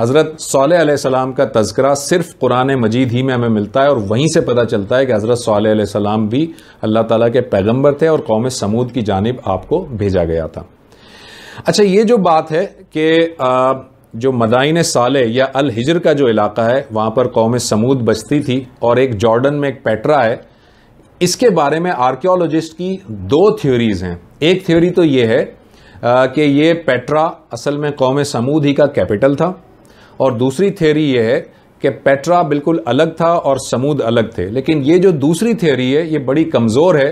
حضرت صالح علیہ السلام کا تذکرہ صرف قرآن مجید ہی میں ہمیں ملتا ہے، اور وہیں سے پتہ چلتا ہے کہ حضرت صالح علیہ السلام بھی اللہ تعالیٰ کے پیغمبر تھے اور قوم سمود کی جانب آپ کو بھیجا گیا تھا۔ اچھا، یہ جو بات ہے کہ جو مدائن صالح یا الحجر کا جو علاقہ ہے وہاں پر قوم سمود بستی تھی، اور ایک جارڈن میں ایک پیٹرا ہے، اس کے بارے میں آرکیولوجسٹ کی دو تھیوریز ہیں۔ ایک تھیوری تو یہ ہے کہ یہ پیٹرا اصل میں قوم سمود ہی کا کیپٹل تھا، اور دوسری تھیوری یہ ہے کہ پیٹرا بالکل الگ تھا اور سمود الگ تھے۔ لیکن یہ جو دوسری تھیوری ہے یہ بڑی کمزور ہے،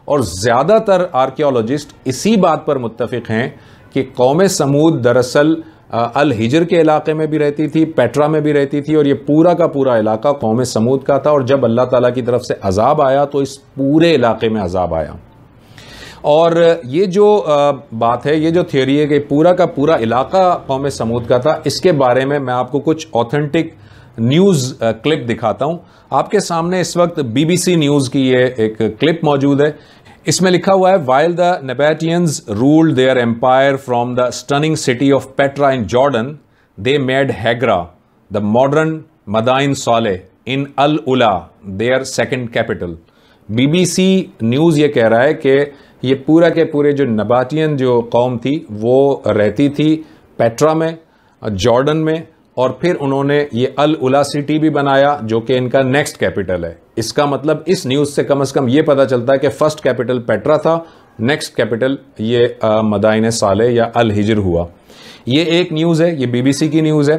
اور زیادہ تر آرکیولوجسٹ اسی بات پر متفق ہیں کہ قوم سمود دراصل الحجر کے علاقے میں بھی رہتی تھی، پیٹرا میں بھی رہتی تھی، اور یہ پورا کا پورا علاقہ قوم سمود کا تھا، اور جب اللہ تعالیٰ کی طرف سے عذاب آیا تو اس پورے علاقے میں عذاب آیا۔ اور یہ جو بات ہے، یہ جو تھیوری ہے کہ پورا کا پورا علاقہ قوم سمود کا تھا، اس کے بارے میں میں آپ کو کچھ اوتھینٹک نیوز کلپ دکھاتا ہوں۔ آپ کے سامنے اس وقت BBC نیوز کی یہ ایک کلپ موجود ہے۔ اس میں لکھا ہوا ہے while the Nabateans ruled their empire from the stunning city of Petra in Jordan, they made Hagra, the modern Madain Saleh, in Al-Ula, their second capital. BBC news یہ کہہ رہا ہے کہ یہ پورا کے پورے جو نباتین جو قوم تھی وہ رہتی تھی پیٹرا میں، جارڈن میں، اور پھر انہوں نے یہ ال-الا سٹی بھی بنایا جو کہ ان کا نیکسٹ کیپٹل ہے۔ اس کا مطلب اس نیوز سے کم از کم یہ پتہ چلتا ہے کہ فرسٹ کیپٹل پیٹرا تھا، نیکسٹ کیپٹل یہ مدائن صالح یا الحجر ہوا۔ یہ ایک نیوز ہے، یہ BBC کی نیوز ہے۔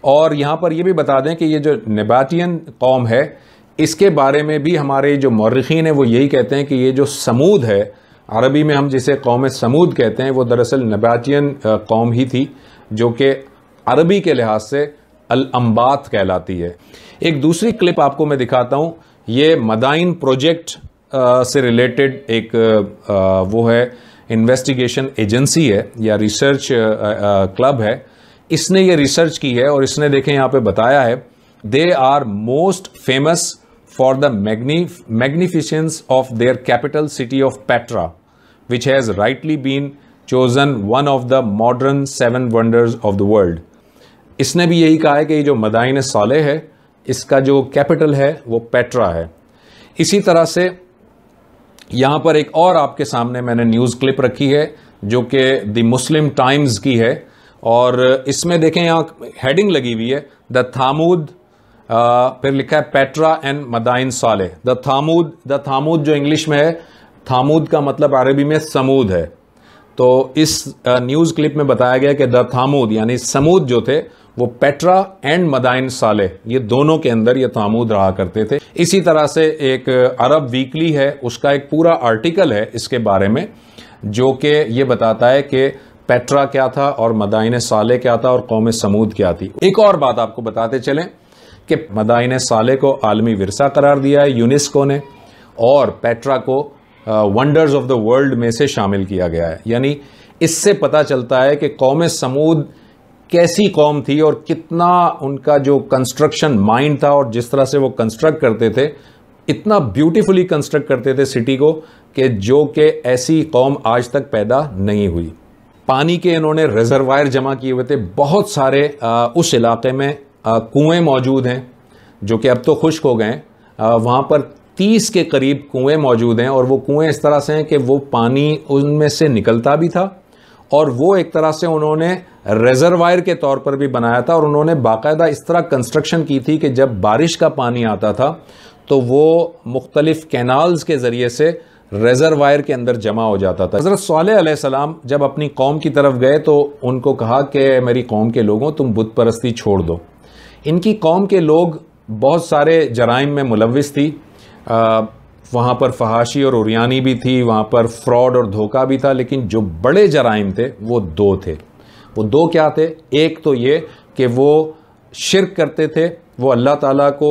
اور یہاں پر یہ بھی بتا دیں کہ یہ جو نباتین قوم ہے اس کے بارے میں بھی ہمارے جو مورخین ہیں وہ یہی کہتے ہیں کہ یہ جو سمود ہے، عربی میں ہم جسے قوم سمود کہتے ہیں، وہ دراصل نباتین قوم ہی تھی جو کہ عربی کے لحاظ سے الانبات کہلاتی ہے۔ ایک دوسری کلپ آپ کو میں دکھاتا ہوں، یہ مدائن پروجیکٹ سے ریلیٹڈ ایک وہ ہے انویسٹیگیشن ایجنسی ہے یا ریسرچ کلب ہے، اس نے یہ ریسرچ کی ہے، اور اس نے دیکھیں یہاں پہ بتایا ہے they are most famous for the magnificence of their capital city of Petra which has rightly been chosen one of the modern 7 wonders of the world۔ اس نے بھی یہی کہا ہے کہ یہ جو مدائن صالح ہے اس کا جو کیپٹل ہے وہ پیٹرا ہے۔ اسی طرح سے یہاں پر ایک اور آپ کے سامنے میں نے نیوز کلپ رکھی ہے جو کہ دی مسلم ٹائمز کی ہے، اور اس میں دیکھیں یہاں ہیڈنگ لگی ہوئی ہے دا تھامود، پھر لکھا ہے پیٹرا اینڈ مدائن صالح۔ دا تھامود جو انگلش میں ہے، تھامود کا مطلب عربی میں سمود ہے، تو اس نیوز کلپ میں بتایا گیا کہ دا تھامود یعنی سمود جو تھے وہ پیٹرا اینڈ مدائن صالح یہ دونوں کے اندر یہ تھامود رہا کرتے تھے۔ اسی طرح سے ایک عرب ویکلی ہے، اس کا ایک پورا آرٹیکل ہے اس کے بارے میں جو کہ یہ بتاتا ہے کہ پیٹرا کیا تھا اور مدائن صالح کیا تھا اور قوم سمود کیا تھی۔ ایک اور بات آپ کو بتاتے چلیں کہ مدائن صالح کو عالمی ورثہ قرار دیا ہے یونیسکو نے، اور پیٹرا کو ونڈرز آف دا ورلڈ میں سے شامل کیا گیا ہے۔ یعنی اس سے پتہ چلتا ہے کہ قوم سمود کیسی قوم تھی اور کتنا ان کا جو کنسٹرکشن مائنڈ تھا، اور جس طرح سے وہ کنسٹرکٹ کرتے تھے، اتنا بیوٹیفلی کنسٹرکٹ کرتے تھے سٹی کو کہ جو کہ ایسی قوم آج تک پیدا نہیں ہوئی۔ پانی کے انہوں نے ریزروائر جمع کیے ہوئے تھے، بہت سارے اس علاقے میں کنویں موجود ہیں جو کہ اب تو خشک ہو گئے ہیں، وہاں پر 30 کے قریب کنویں موجود ہیں، اور وہ کنویں اس طرح سے ہیں کہ وہ پانی ان میں سے نکلتا بھی تھا، اور وہ ایک طرح سے انہوں نے ریزروائر کے طور پر بھی بنایا تھا، اور انہوں نے باقاعدہ اس طرح کنسٹرکشن کی تھی کہ جب بارش کا پانی آتا تھا تو وہ مختلف کینالز کے ذریعے سے ریزروائر کے اندر جمع ہو جاتا تھا۔ حضرت صالح علیہ السلام جب اپنی قوم کی طرف گئے تو ان کو کہا کہ میری قوم کے لوگوں تم بت پرستی چھوڑ دو۔ ان کی قوم کے لوگ بہت سارے جرائم میں ملوث تھی، وہاں پر فحاشی اور عریانی بھی تھی، وہاں پر فراڈ اور دھوکہ بھی تھا، لیکن جو بڑے جرائم تھے وہ دو تھے۔ وہ دو کیا تھے؟ ایک تو یہ کہ وہ شرک کرتے تھے، وہ اللہ تعالیٰ کو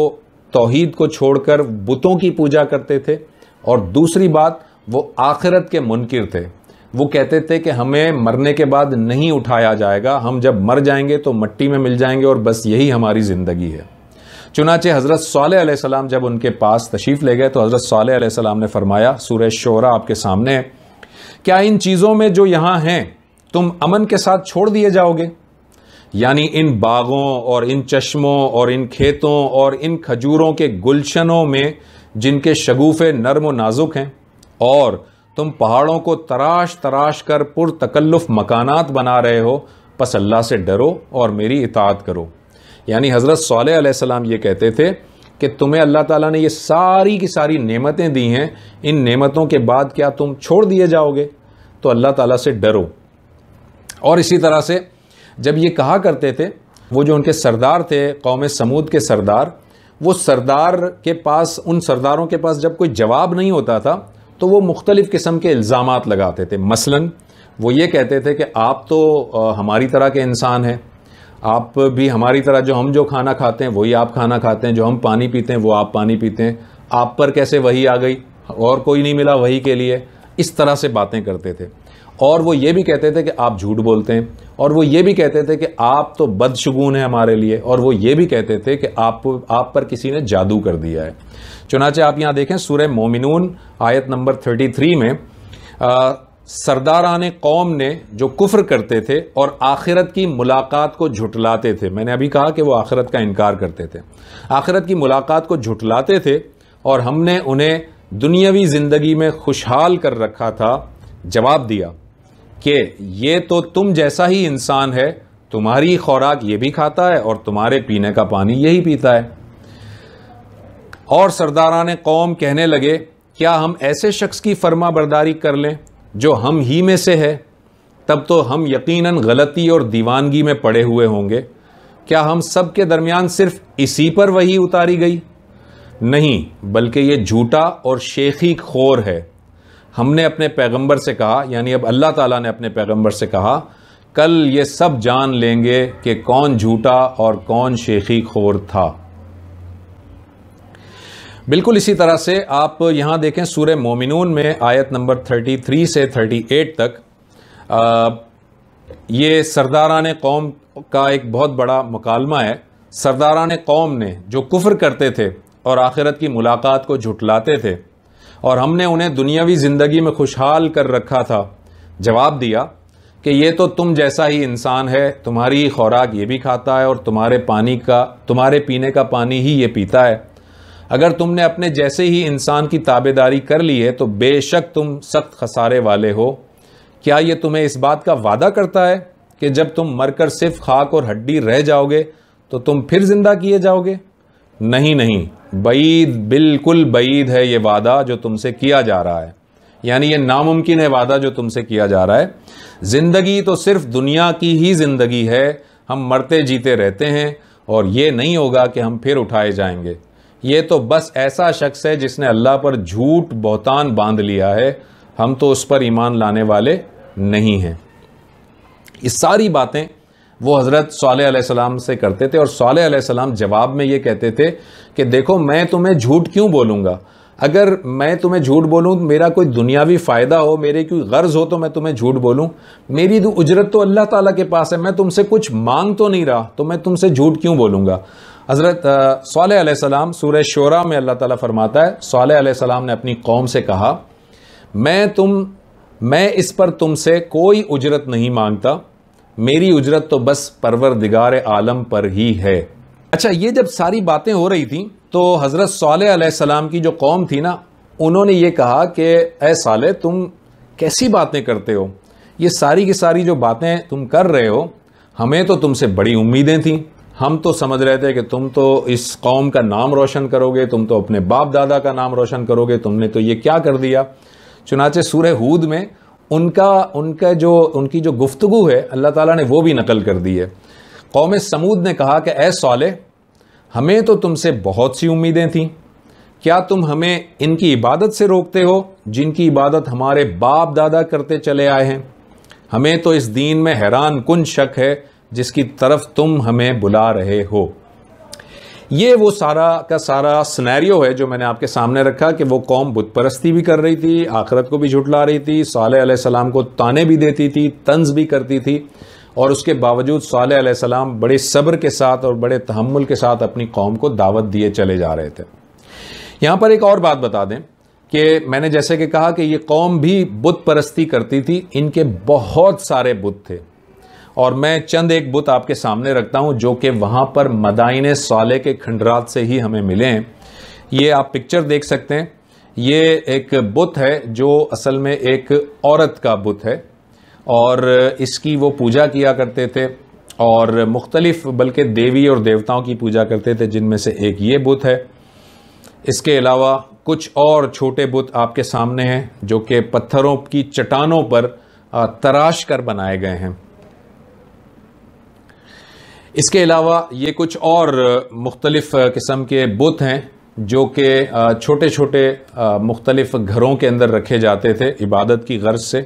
توحید کو چھوڑ کر بتوں کی پوجا کرتے تھے، اور دوسری بات وہ آخرت کے منکر تھے۔ وہ کہتے تھے کہ ہمیں مرنے کے بعد نہیں اٹھایا جائے گا، ہم جب مر جائیں گے تو مٹی میں مل جائیں گے اور بس یہی ہماری زندگی ہے۔ چنانچہ حضرت صالح علیہ السلام جب ان کے پاس تشریف لے گئے تو حضرت صالح علیہ السلام نے فرمایا، سورہ شعراء آپ کے سامنے ہے، کیا ان چیزوں میں جو یہاں ہیں تم امن کے ساتھ چھوڑ دیے جاؤ گے؟ یعنی ان باغوں اور ان چشموں اور ان کھیتوں اور ان کھجوروں کے گلشنوں میں جن کے شگوفے نرم و نازک ہیں، اور تم پہاڑوں کو تراش تراش کر پر تکلف مکانات بنا رہے ہو، پس اللہ سے ڈرو اور میری اطاعت کرو۔ یعنی حضرت صالح علیہ السلام یہ کہتے تھے کہ تمہیں اللہ تعالیٰ نے یہ ساری کی ساری نعمتیں دی ہیں، ان نعمتوں کے بعد کیا تم چھوڑ دیے جاؤ گے؟ تو اللہ تعالیٰ سے ڈرو۔ اور اسی طرح سے جب یہ کہا کرتے تھے، وہ جو ان کے سردار تھے قوم سمود کے سردار، وہ سردار کے پاس، ان سرداروں کے پاس جب کوئی جواب نہیں ہوتا تھا تو وہ مختلف قسم کے الزامات لگاتے تھے۔ مثلاً وہ یہ کہتے تھے کہ آپ تو ہماری طرح کے انسان ہیں، آپ بھی ہماری طرح، ہم جو کھانا کھاتے ہیں وہی آپ کھانا کھاتے ہیں، جو ہم پانی پیتے ہیں وہ آپ پانی پیتے ہیں، آپ پر کیسے وحی آ گئی، اور کوئی نہیں ملا وحی کے لیے؟ اس طرح سے باتیں کرتے تھے۔ اور وہ یہ بھی کہتے تھے کہ آپ جھوٹ بولتے ہیں، اور وہ یہ بھی کہتے تھے کہ آپ تو بدشگون ہیں ہمارے لیے، اور وہ یہ بھی کہتے تھے کہ آپ پر کسی نے جادو کر دیا ہے۔ چنانچہ آپ یہاں دیکھیں سورہ مومنون آیت نمبر 33 میں سرداران قوم نے جو کفر کرتے تھے اور آخرت کی ملاقات کو جھٹلاتے تھے، میں نے ابھی کہا کہ وہ آخرت کا انکار کرتے تھے، آخرت کی ملاقات کو جھٹلاتے تھے، اور ہم نے انہیں دنیاوی زندگی میں خوشحال کر رکھا تھا، جواب دیا کہ یہ تو تم جیسا ہی انسان ہے، تمہاری خوراک یہ بھی کھاتا ہے اور تمہارے پینے کا پانی یہی پیتا ہے۔ اور سرداران قوم کہنے لگے، کیا ہم ایسے شخص کی فرما برداری کر لیں جو ہم ہی میں سے ہے؟ تب تو ہم یقیناً غلطی اور دیوانگی میں پڑے ہوئے ہوں گے۔ کیا ہم سب کے درمیان صرف اسی پر وحی اتاری گئی؟ نہیں، بلکہ یہ جھوٹا اور شیخی خور ہے۔ ہم نے اپنے پیغمبر سے کہا، یعنی اب اللہ تعالیٰ نے اپنے پیغمبر سے کہا، کل یہ سب جان لیں گے کہ کون جھوٹا اور کون شیخی خور تھا۔ بالکل اسی طرح سے آپ یہاں دیکھیں سورہ مومنون میں آیت نمبر 33 سے 38 تک یہ سرداران قوم کا ایک بہت بڑا مکالمہ ہے۔ سرداران قوم نے جو کفر کرتے تھے اور آخرت کی ملاقات کو جھٹلاتے تھے، اور ہم نے انہیں دنیاوی زندگی میں خوشحال کر رکھا تھا، جواب دیا کہ یہ تو تم جیسا ہی انسان ہے، تمہاری خوراک یہ بھی کھاتا ہے اور تمہارے پینے کا پانی ہی یہ پیتا ہے۔ اگر تم نے اپنے جیسے ہی انسان کی تابعداری کر لی ہے تو بے شک تم سخت خسارے والے ہو۔ کیا یہ تمہیں اس بات کا وعدہ کرتا ہے کہ جب تم مر کر صرف خاک اور ہڈی رہ جاؤ گے تو تم پھر زندہ کیے جاؤ گے؟ نہیں نہیں، بعید، بالکل بعید ہے یہ وعدہ جو تم سے کیا جا رہا ہے، یعنی یہ ناممکن ہے وعدہ جو تم سے کیا جا رہا ہے۔ زندگی تو صرف دنیا کی ہی زندگی ہے، ہم مرتے جیتے رہتے ہیں، اور یہ نہیں ہوگا کہ ہم پھر اٹھائے جائیں گے۔ یہ تو بس ایسا شخص ہے جس نے اللہ پر جھوٹ بہتان باندھ لیا ہے، ہم تو اس پر ایمان لانے والے نہیں ہیں۔ یہ ساری باتیں وہ حضرت صالح علیہ السلام سے کرتے تھے، اور صالح علیہ السلام جواب میں یہ کہتے تھے کہ دیکھو میں تمہیں جھوٹ کیوں بولوں گا؟ اگر میں تمہیں جھوٹ بولوں، میرا کوئی دنیاوی فائدہ ہو، میرے کوئی غرض ہو تو میں تمہیں جھوٹ بولوں؟ میری اجرت تو اللہ تعالیٰ کے پاس ہے، میں تم سے کچھ مانگ تو نہیں رہا، تو میں تم سے جھوٹ کیوں بولوں گا؟ حضرت صالح علیہ السلام سورہ شعراء میں اللہ تعالیٰ فرماتا ہے، صالح علیہ السلام نے اپنی قوم سے کہا، میں اس پر تم سے کوئی اجرت نہیں مانگتا، میری اجرت تو بس پروردگار عالم پر ہی ہے۔ اچھا، یہ جب ساری باتیں ہو رہی تھیں تو حضرت صالح علیہ السلام کی جو قوم تھی نا، انہوں نے یہ کہا کہ اے صالح، تم کیسی باتیں کرتے ہو؟ یہ ساری کی ساری جو باتیں تم کر رہے ہو، ہمیں تو تم سے بڑی امیدیں تھیں، ہم تو سمجھ رہے تھے کہ تم تو اس قوم کا نام روشن کرو گے، تم تو اپنے باپ دادا کا نام روشن کرو گے، تم نے تو یہ کیا کر دیا؟ چنانچہ سورہ ہود میں ان کی جو گفتگو ہے اللہ تعالیٰ نے وہ بھی نقل کر دی ہے۔ قوم سمود نے کہا کہ اے صالح، ہمیں تو تم سے بہت سی امیدیں تھیں، کیا تم ہمیں ان کی عبادت سے روکتے ہو جن کی عبادت ہمارے باپ دادا کرتے چلے آئے ہیں؟ ہمیں تو اس دین میں حیران کن شک ہے جس کی طرف تم ہمیں بلا رہے ہو۔ یہ وہ سارا کا سارا سنیریو ہے جو میں نے آپ کے سامنے رکھا کہ وہ قوم بت پرستی بھی کر رہی تھی، آخرت کو بھی جھٹلا رہی تھی، صالح علیہ السلام کو طعنے بھی دیتی تھی، طنز بھی کرتی تھی، اور اس کے باوجود صالح علیہ السلام بڑے صبر کے ساتھ اور بڑے تحمل کے ساتھ اپنی قوم کو دعوت دیے چلے جا رہے تھے۔ یہاں پر ایک اور بات بتا دیں کہ میں نے جیسے کہ کہا کہ یہ قوم بھی بت پرستی کرتی تھی، ان کے بہت سارے بت تھے، اور میں چند ایک بت آپ کے سامنے رکھتا ہوں جو کہ وہاں پر مدائن صالح کے کھنڈرات سے ہی ہمیں ملے ہیں۔ یہ آپ پکچر دیکھ سکتے ہیں، یہ ایک بت ہے جو اصل میں ایک عورت کا بت ہے، اور اس کی وہ پوجا کیا کرتے تھے، اور مختلف بلکہ دیوی اور دیوتاؤں کی پوجا کرتے تھے، جن میں سے ایک یہ بت ہے۔ اس کے علاوہ کچھ اور چھوٹے بت آپ کے سامنے ہیں جو کہ پتھروں کی چٹانوں پر تراش کر بنائے گئے ہیں۔ اس کے علاوہ یہ کچھ اور مختلف قسم کے بت ہیں جو کہ چھوٹے چھوٹے مختلف گھروں کے اندر رکھے جاتے تھے عبادت کی غرض سے۔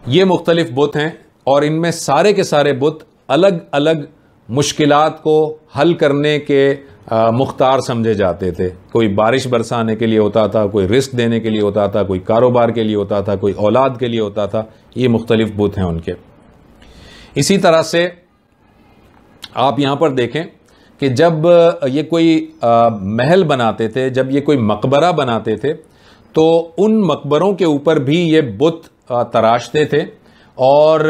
یہ مختلف بت ہیں، اور ان میں سارے کے سارے بت الگ الگ مشکلات کو حل کرنے کے مختار سمجھے جاتے تھے۔ کوئی بارش برسانے کے لیے ہوتا تھا، کوئی رزق دینے کے لیے ہوتا تھا، کوئی کاروبار کے لیے ہوتا تھا، کوئی اولاد کے لیے ہوتا تھا۔ یہ مختلف بت ہیں ان کے۔ اسی طرح سے آپ یہاں پر دیکھیں کہ جب یہ کوئی محل بناتے تھے، جب یہ کوئی مقبرہ بناتے تھے، تو ان مقبروں کے اوپر بھی یہ بت تراشتے تھے، اور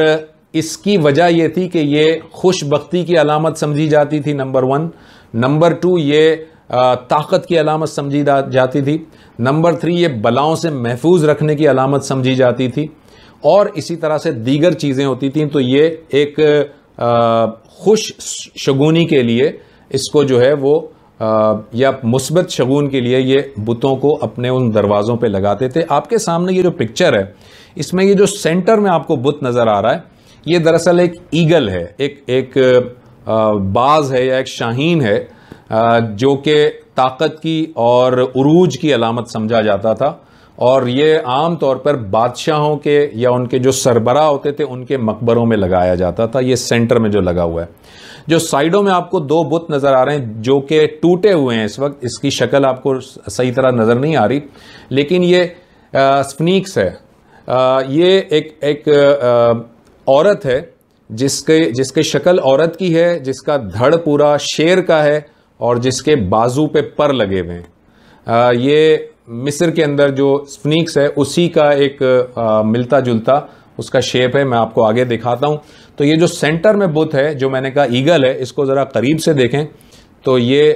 اس کی وجہ یہ تھی کہ یہ خوش بختی کی علامت سمجھی جاتی تھی، نمبر 1۔ نمبر 2 یہ طاقت کی علامت سمجھی جاتی تھی۔ نمبر 3 یہ بلاؤں سے محفوظ رکھنے کی علامت سمجھی جاتی تھی، اور اسی طرح سے دیگر چیزیں ہوتی تھیں۔ تو یہ ایک خوش شگونی کے لیے اس کو جو ہے وہ یا مثبت شگون کے لیے یہ بتوں کو اپنے ان دروازوں پہ لگاتے تھے۔ آپ کے سامنے یہ جو پکچر ہے، اس میں یہ جو سینٹر میں آپ کو بت نظر آ رہا ہے، یہ دراصل ایک ایگل ہے، ایک باز ہے یا ایک شاہین ہے، جو کہ طاقت کی اور عروج کی علامت سمجھا جاتا تھا، اور یہ عام طور پر بادشاہوں کے یا ان کے جو سربراہ ہوتے تھے ان کے مقبروں میں لگایا جاتا تھا۔ یہ سینٹر میں جو لگا ہوا ہے، جو سائیڈوں میں آپ کو 2 بت نظر آ رہے ہیں جو کہ ٹوٹے ہوئے ہیں، اس وقت اس کی شکل آپ کو صحیح طرح نظر نہیں آ رہی، لیکن یہ اسفنکس ہے۔ یہ ایک عورت ہے جس کے شکل عورت کی ہے، جس کا دھڑ پورا شیر کا ہے، اور جس کے بازو پہ پر لگے ہوئے ہیں۔ یہ مصر کے اندر جو اسفنکس ہے اسی کا ایک ملتا جلتا اس کا شیپ ہے، میں آپ کو آگے دکھاتا ہوں۔ تو یہ جو سینٹر میں بت ہے جو میں نے کہا ایگل ہے، اس کو ذرا قریب سے دیکھیں تو یہ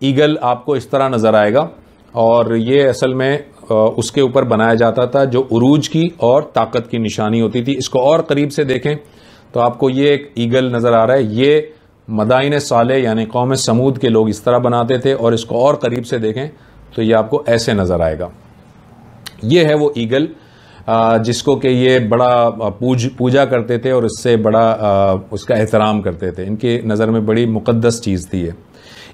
ایگل آپ کو اس طرح نظر آئے گا، اور یہ اصل میں اس کے اوپر بنایا جاتا تھا جو عروج کی اور طاقت کی نشانی ہوتی تھی۔ اس کو اور قریب سے دیکھیں تو آپ کو یہ ایک ایگل نظر آ رہا ہے۔ یہ مدائن صالح یعنی قوم سمود کے لوگ اس طرح بناتے تھے، اور اس کو اور قریب سے دیکھیں تو یہ آپ کو ایسے نظر آئے گا۔ یہ ہے وہ ایگل جس کو کہ یہ بڑا پوجا کرتے تھے، اور اس سے بڑا اس کا احترام کرتے تھے۔ ان کی نظر میں بڑی مقدس چیز تھی یہ۔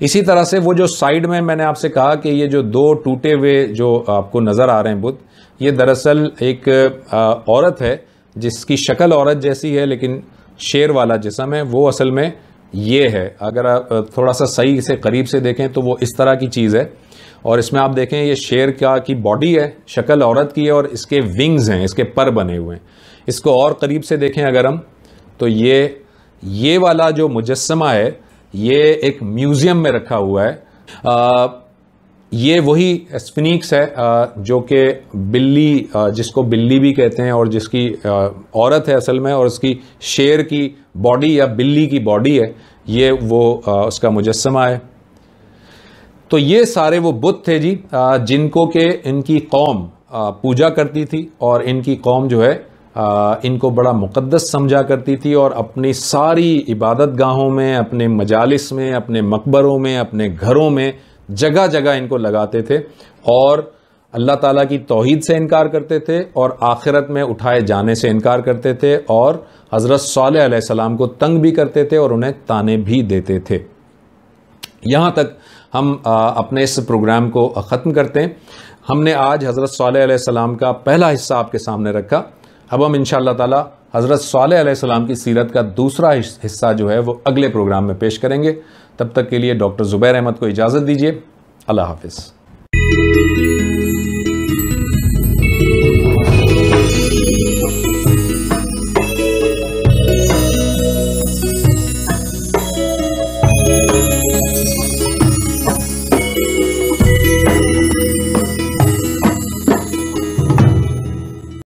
اسی طرح سے وہ جو سائیڈ میں نے آپ سے کہا کہ یہ جو 2 ٹوٹے ہوئے جو آپ کو نظر آ رہے ہیں بت، یہ دراصل ایک عورت ہے جس کی شکل عورت جیسی ہے لیکن شیر والا جسم ہے، وہ اصل میں یہ ہے۔ اگر آپ تھوڑا سا صحیح سے قریب سے دیکھیں تو وہ اس طرح کی چیز ہے، اور اس میں آپ دیکھیں یہ شیر کی باڈی ہے، شکل عورت کی ہے، اور اس کے ونگز ہیں، اس کے پر بنے ہوئے ہیں۔ اس کو اور قریب سے دیکھیں اگر ہم، تو یہ والا جو مجسمہ ہے یہ ایک میوزیم میں رکھا ہوا ہے۔ یہ وہی اسفنکس ہے جو کہ بلی، جس کو بلی بھی کہتے ہیں، اور جس کی عورت ہے اصل میں، اور اس کی شیر کی باڈی یا بلی کی باڈی ہے، یہ وہ اس کا مجسمہ ہے۔ تو یہ سارے وہ بت تھے جی جن کو کہ ان کی قوم پوجا کرتی تھی، اور ان کی قوم جو ہے ان کو بڑا مقدس سمجھا کرتی تھی، اور اپنی ساری عبادت گاہوں میں، اپنے مجالس میں، اپنے مقبروں میں، اپنے گھروں میں جگہ جگہ ان کو لگاتے تھے، اور اللہ تعالیٰ کی توحید سے انکار کرتے تھے، اور آخرت میں اٹھائے جانے سے انکار کرتے تھے، اور حضرت صالح علیہ السلام کو تنگ بھی کرتے تھے اور انہیں تانے بھی دیتے تھے۔ یہاں تک ہم اپنے اس پروگرام کو ختم کرتے ہیں۔ ہم نے آج حضرت صالح علیہ السلام کا پہلا حصہ آپ کے سامنے رکھا۔ اب ہم انشاءاللہ تعالی حضرت صالح علیہ السلام کی سیرت کا دوسرا حصہ جو ہے وہ اگلے پروگرام میں پیش کریں گے۔ تب تک کے لیے ڈاکٹر زبیر احمد کو اجازت دیجیے۔ اللہ حافظ۔